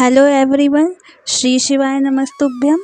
Hello everyone, Shri शिवाय नमस्तुभ्यम।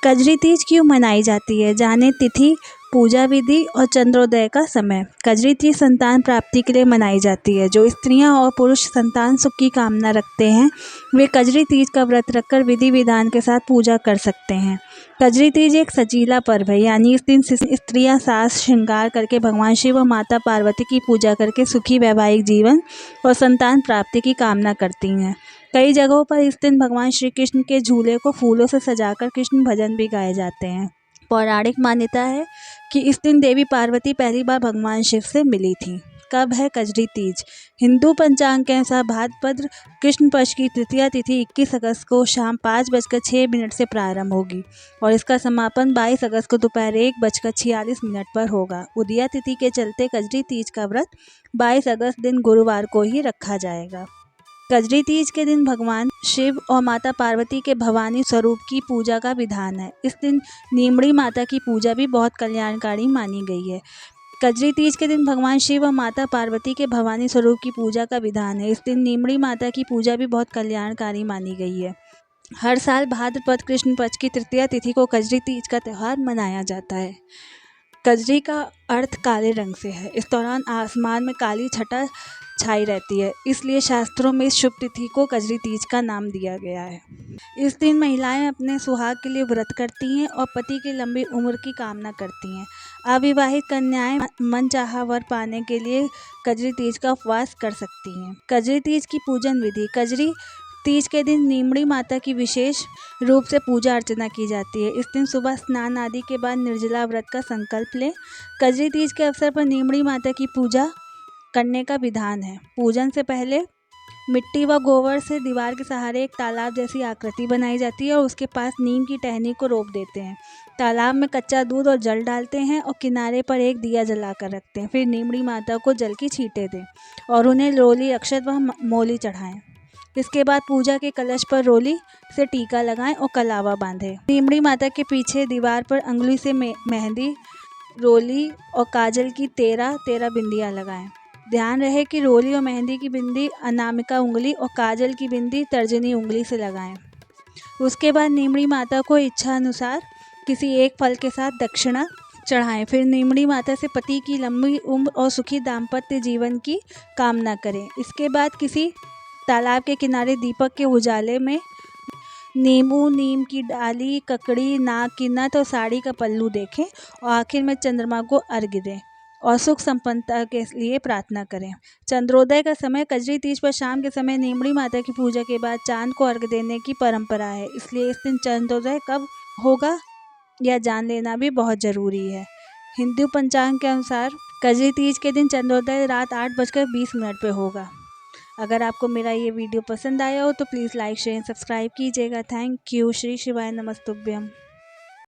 कजरी तीज क्यों मनाई जाती है, जाने तिथि, पूजा विधि और चंद्रोदय का समय। कजरी तीज संतान प्राप्ति के लिए मनाई जाती है। जो स्त्रियां और पुरुष संतान सुख की कामना रखते हैं वे कजरी तीज का व्रत रखकर विधि विधान के साथ पूजा कर सकते हैं। कजरी तीज एक सजीला पर्व है, यानी इस दिन स्त्रियां साज श्रृंगार करके भगवान शिव और माता पार्वती की पूजा करके सुखी वैवाहिक जीवन और संतान प्राप्ति की कामना करती हैं। कई जगहों पर इस दिन भगवान श्री कृष्ण के झूले को फूलों से सजाकर कृष्ण भजन भी गाए जाते हैं। पौराणिक मान्यता है कि इस दिन देवी पार्वती पहली बार भगवान शिव से मिली थी। कब है कजरी तीज? हिंदू पंचांग के अनुसार भाद्रपद कृष्ण पक्ष की तृतीया तिथि 21 अगस्त को शाम 5:06 से प्रारंभ होगी और इसका समापन 22 अगस्त को दोपहर 1:46 पर होगा। उदया तिथि के चलते कजरी तीज का व्रत 22 अगस्त दिन गुरुवार को ही रखा जाएगा। कजरी तीज के दिन भगवान शिव और माता पार्वती के भवानी स्वरूप की पूजा का विधान है। इस दिन नीमड़ी माता की पूजा भी बहुत कल्याणकारी मानी गई है। कजरी तीज के दिन भगवान शिव और माता पार्वती के भवानी स्वरूप की पूजा का विधान है। इस दिन नीमड़ी माता की पूजा भी बहुत कल्याणकारी मानी गई है। हर साल भाद्रपद कृष्ण पक्ष की तृतीया तिथि को कजरी तीज का त्यौहार मनाया जाता है। कजरी का अर्थ काले रंग से है। इस दौरान आसमान में काली छटा छाई रहती है, इसलिए शास्त्रों में इस शुभ तिथि को कजरी तीज का नाम दिया गया है। इस दिन महिलाएं अपने सुहाग के लिए व्रत करती हैं और पति की लंबी उम्र की कामना करती हैं। अविवाहित कन्याएं मनचाहा वर पाने के लिए कजरी तीज का उपवास कर सकती हैं। कजरी तीज की पूजन विधि। कजरी तीज के दिन नीमड़ी माता की विशेष रूप से पूजा अर्चना की जाती है। इस दिन सुबह स्नान आदि के बाद निर्जला व्रत का संकल्प लें। कजरी तीज के अवसर पर नीमड़ी माता की पूजा करने का विधान है। पूजन से पहले मिट्टी व गोबर से दीवार के सहारे एक तालाब जैसी आकृति बनाई जाती है और उसके पास नीम की टहनी को रोप देते हैं। तालाब में कच्चा दूध और जल डालते हैं और किनारे पर एक दिया जलाकर रखते हैं। फिर नीमड़ी माता को जल की छींटे दें और उन्हें रोली, अक्षत व मोली चढ़ाएं। इसके बाद पूजा के कलश पर रोली से टीका लगाएं और कलावा बांधें। नीमड़ी माता के पीछे दीवार पर अंगुली से मेहंदी, रोली और काजल की 13 बिंदियां लगाएं। ध्यान रहे कि रोली और मेहंदी की बिंदी अनामिका उंगली और काजल की बिंदी तर्जनी उंगली से लगाएं। उसके बाद नीमड़ी माता को इच्छा अनुसार किसी एक फल के साथ दक्षिणा चढ़ाएं। फिर नीमड़ी माता से पति की लंबी उम्र और सुखी दाम्पत्य जीवन की कामना करें। इसके बाद किसी तालाब के किनारे दीपक के उजाले में नींबू, नीम की डाली, ककड़ी, नाग की नथ और साड़ी का पल्लू देखें और आखिर में चंद्रमा को अर्घ्य दें और सुख संपन्नता के लिए प्रार्थना करें। चंद्रोदय का समय। कजरी तीज पर शाम के समय नीमड़ी माता की पूजा के बाद चांद को अर्घ्य देने की परंपरा है, इसलिए इस दिन चंद्रोदय कब होगा यह जान लेना भी बहुत ज़रूरी है। हिंदू पंचांग के अनुसार कजरी तीज के दिन चंद्रोदय रात 8:20 पर होगा। अगर आपको मेरा ये वीडियो पसंद आया हो तो प्लीज़ लाइक, शेयर, सब्सक्राइब कीजिएगा। Thank you. श्री शिवाय नमस्तुभ्यम।